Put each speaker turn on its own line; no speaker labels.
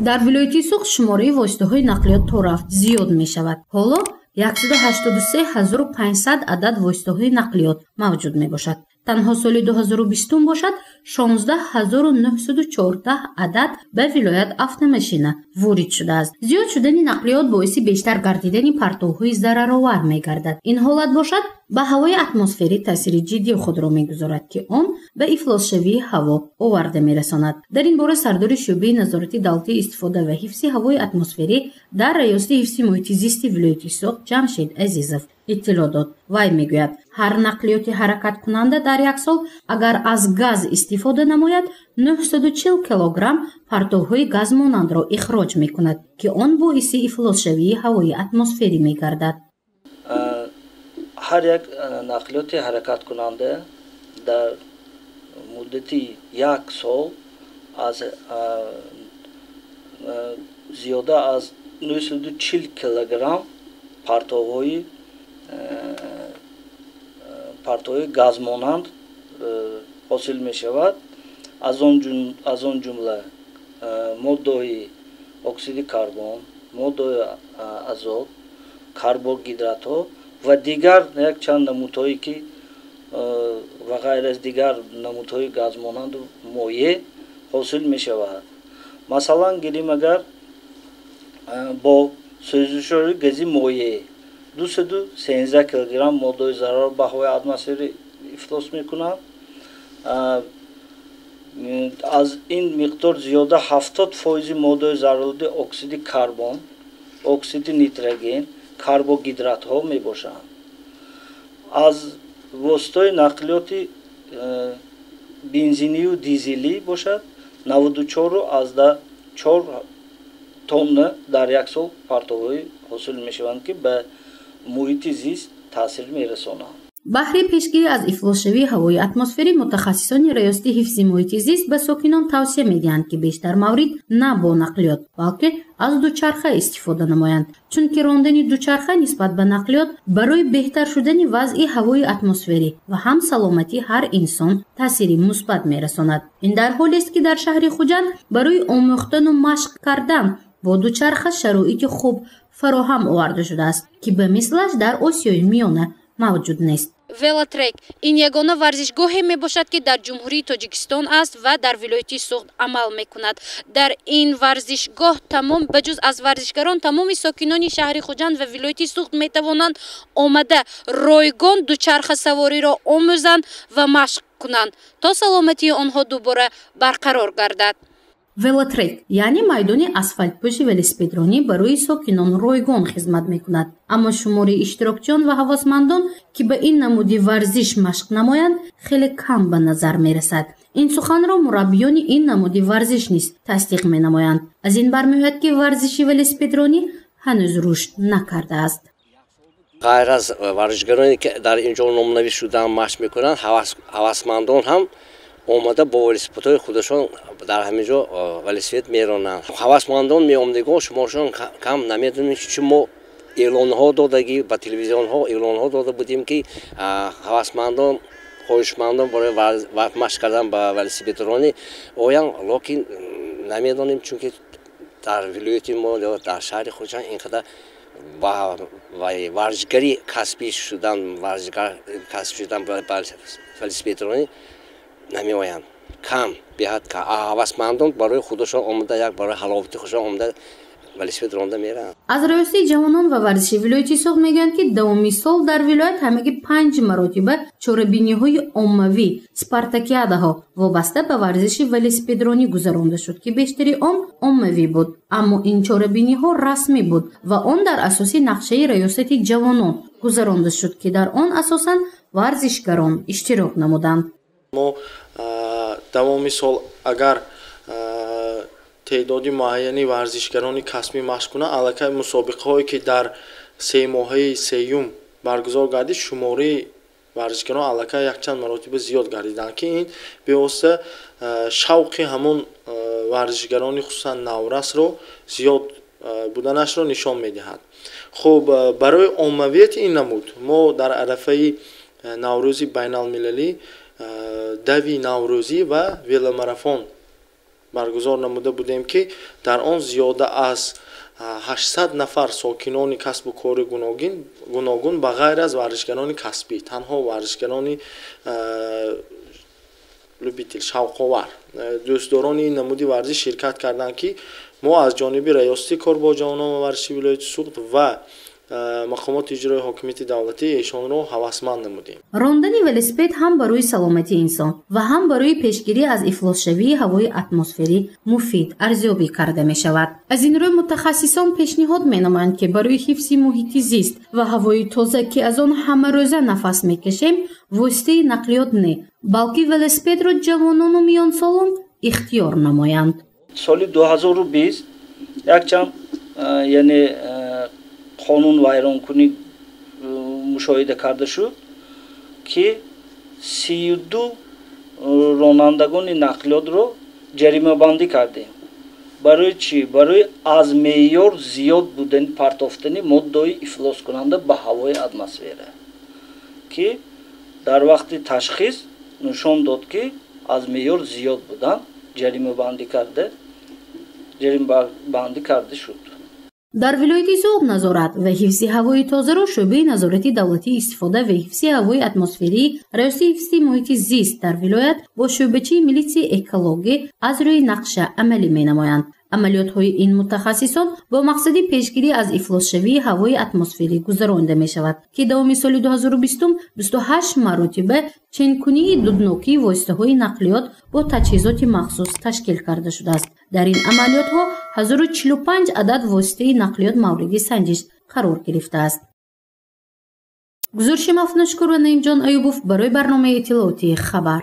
дар вилояти суғд шумораи воситаҳои нақлиёт то рафт зиёд мешавад. ҳоло 183500 адад воситаҳои нақлиёт мавҷуд мебошад. танҳо соли 2020 бошад 16914 адад ба вилоят автомашина ворид шудааст. зиёд шудани нақлиёт боиси бештар гардидани партовҳои зараровар мегардад. ин ҳолат бошад ба ҳавои атмосферӣ таъсири ҷиддии худро мегузорад, ки он ба ифлосшавии ҳаво оварда мерасонад. дар ин бора сардори шӯъбаи назорати давлатии истифода ва ҳифзи ҳавои атмосферӣ дар раёсати ҳифзи муҳити зисти вилояти суғд ҷамшед азизов иттилоъ дод. вай мегӯяд, ҳар нақлиёти ҳаракаткунанда дар як сол агар аз газ истифода намояд 940 килограмм партовҳои газмонандро ихроҷ мекунад, ки он боиси ифлосшавии ҳавои атмосферӣ мегардад.
ҳар як нақлиёти ҳаракаткунанда дар муддати як сол аз зиёда аз 940 килограмм партовҳои газмонанд ҳосил мешавад. аз он ҷумла моддаҳои оксиди карбон, моддаҳои азот, карбогидратҳо ва дигар якчанд намудҳое ки ва ғайр аз дигар намудҳои газмонанду моеъ ҳосил мешавад. масалан гирем агар бо сӯзишҳои гази моеъ 213 килограмм моддаҳои зарар ба ҳавои атмосфера ифлос мекунад. аз ин миқдор зиёда 70% моддаҳои зараралуди оксиди карбон, оксиди нитроген, карбогидратҳо мебошанд. аз воситаҳои нақлиёти бензинию дизелӣ бошад 94 тонна дар як сол партовҳои ҳосил мешаванд, ки ба муҳити зист таъсир мерасонанд.
баҳри пешгирӣ аз ифлосшавии ҳавои атмосферӣ мутахассисони раёсати ҳифзи муҳити зист ба сокинон тавсия медиҳанд, ки бештар маврид на бо нақлиёт, балки аз дучарха истифода намоянд, чунки рондани дучарха нисбат ба нақлиёт барои беҳтар шудани вазъи ҳавои атмосферӣ ва ҳам саломатии ҳар инсон таъсири мусбат мерасонад. ин дар ҳолест, ки дар шаҳри хуҷанд барои омӯхтану машқ кардан бо дучарха шароити хуб фароҳам оварда шудааст, ки ба мислаш дар Осиёи Миёна мавҷуд нест.
велотрек ин ягона варзишгоҳе мебошад, ки дар ҷумҳурии Тоҷикистон аст ва дар вилояти суғд амал мекунад. дар ин варзишгоҳ тамом ба ҷуз аз варзишгарон тамоми сокинони шаҳри хуҷанд ва вилояти суғд метавонанд омада ройгон дучархасавориро омӯзанд ва машқ кунанд, то саломатии онҳо дубора барқарор гардад.
велотрек яъне майдони асфалтпӯши велосипедронӣ барои сокинон ройгон хизмат мекунад, аммо шумори иштирокчиён ва ҳавосмандон, ки ба ин намуди варзиш машқ намоянд, хеле кам ба назар мерасад. ин суханро мураббиёни ин намуди варзиш низ тасдиқ менамоянд. аз ин бармеояд, ки варзиши велосипедронӣ ҳанӯз рушд накардааст.
ғайр аз варзишгароне ки дар инҷо номнавис шудан машқ мекунанд, ҳавасмандон ҳам омада бо велосипедҳои худашон дар ҳаминҷо велосипед меронанд. ҳавасмандон меомадагон шумошон кам намедонем, чун мо эълонҳо додагӣ ба телевизионҳо эълонҳо дода будем, ки ҳавасмандон хоҳишмандон барои машқ кардан ба велосипедронӣ оянд, локин намедонем, чунки дар вилояти мо дар шаҳри хуҷанд инқадар ба варзишгари касбӣ шудан ба велосипедронӣ намеоянд. кам беҳад ҳавасмандон барои худашон омада, як барои ҳаловати худшон омада велосипед ронда меранд.
аз раёсати ҷавонон ва варзиши вилояти суғд мегӯянд, ки давоми сол дар вилоят ҳамагӣ 5 маротиба чорабиниҳои оммавӣ спартакиадаҳо вобаста ба варзиши велосипедронӣ гузаронда шуд, ки бештари он оммавӣ буд, аммо ин чорабиниҳо расмӣ буд ва он дар асоси нақшаи раёсати ҷавонон гузаронда шуд, ки дар он асосан варзишгарон иштирок намуданд.
мо давоми сол агар теъдоди муайяни варзишгарони касбӣ машқ кунанд, аллакай мусобиқаҳое ки дар семоҳаи сеюм баргузор гардид, шумораи варзишгарон аллакай якчанд маротиба зиёд гардиданд, ки ин бевосита шавқи ҳамон варзишгарони хусусан наврасро зиёд буданашро нишон медиҳад. хуб, барои оммавияти ин намуд мо дар арафаи наврӯзи байналмилалӣ дави наврӯзӣ ва веломарафон баргузор намуда будем ки дар он зиёда аз 800 нафар сокинони касбу кори гуногун ба ғайр аз варзишгарони касбӣ танҳо варзишгарони любитил шавқовар дӯстдорони ин намуди варзиш ширкат карданд ки мо аз ҷониби раёсати корбоҷонома варзиши вилояти суғд ва мақомоти иҷрои ҳокимияти давлатӣ эшонро ҳавасманд намудем.
рондани велосипед ҳам барои саломатии инсон ва ҳам барои пешгирӣ аз ифлосшавии ҳавои атмосферӣ муфид арзёбӣ карда мешавад. аз ин рӯ мутахассисон пешниҳод менамоянд ки барои ҳифзи муҳити зист ва ҳавои тоза ки аз он ҳамарӯза нафас мекашем воситаи нақлиёт не балки велосипедро ҷавонону миёнсолон ихтиёр намоянд.
соли 2020 якчанд яъне қонун вайронкунӣ мушоҳида карда шуд ки 32 ронандагони нақлиётро ҷаримабандӣ кардем. барои чӣ? барои аз меъёр зиёд будани партофтани моддаҳои ифлоскунанда ба ҳавои атмосфера ки дар вақти ташхис нишон дод ки аз меъёр зиёд буданд ҷаримабандӣ карда шуд.
дар вилояти зӯғ назорат ва ҳифзи ҳавои тозаро шӯъбаи назорати давлатии истифода ва ҳифзи ҳавои атмосферӣ раёсати ҳифзи муҳити зист дар вилоят бо шӯъбачии милитсияи экологӣ аз рӯи нақша амалӣ менамоянд. амалиётҳои ин мутахассисон бо мақсади пешгирӣ аз ифлосшавии ҳавои атмосферӣ гузаронида мешавад ки давоми соли 2020 28 маротиба ченкунии дуднокии воситаҳои нақлиёт бо таҷҳизоти махсус ташкил карда шудааст. дар ин амалиётҳо 1045 адад воситаи нақлиёт мавриди санҷиш қарор гирифтааст. гузориши мафнашкур ва наимҷон аюбов барои барномаи иттилоотии хабар.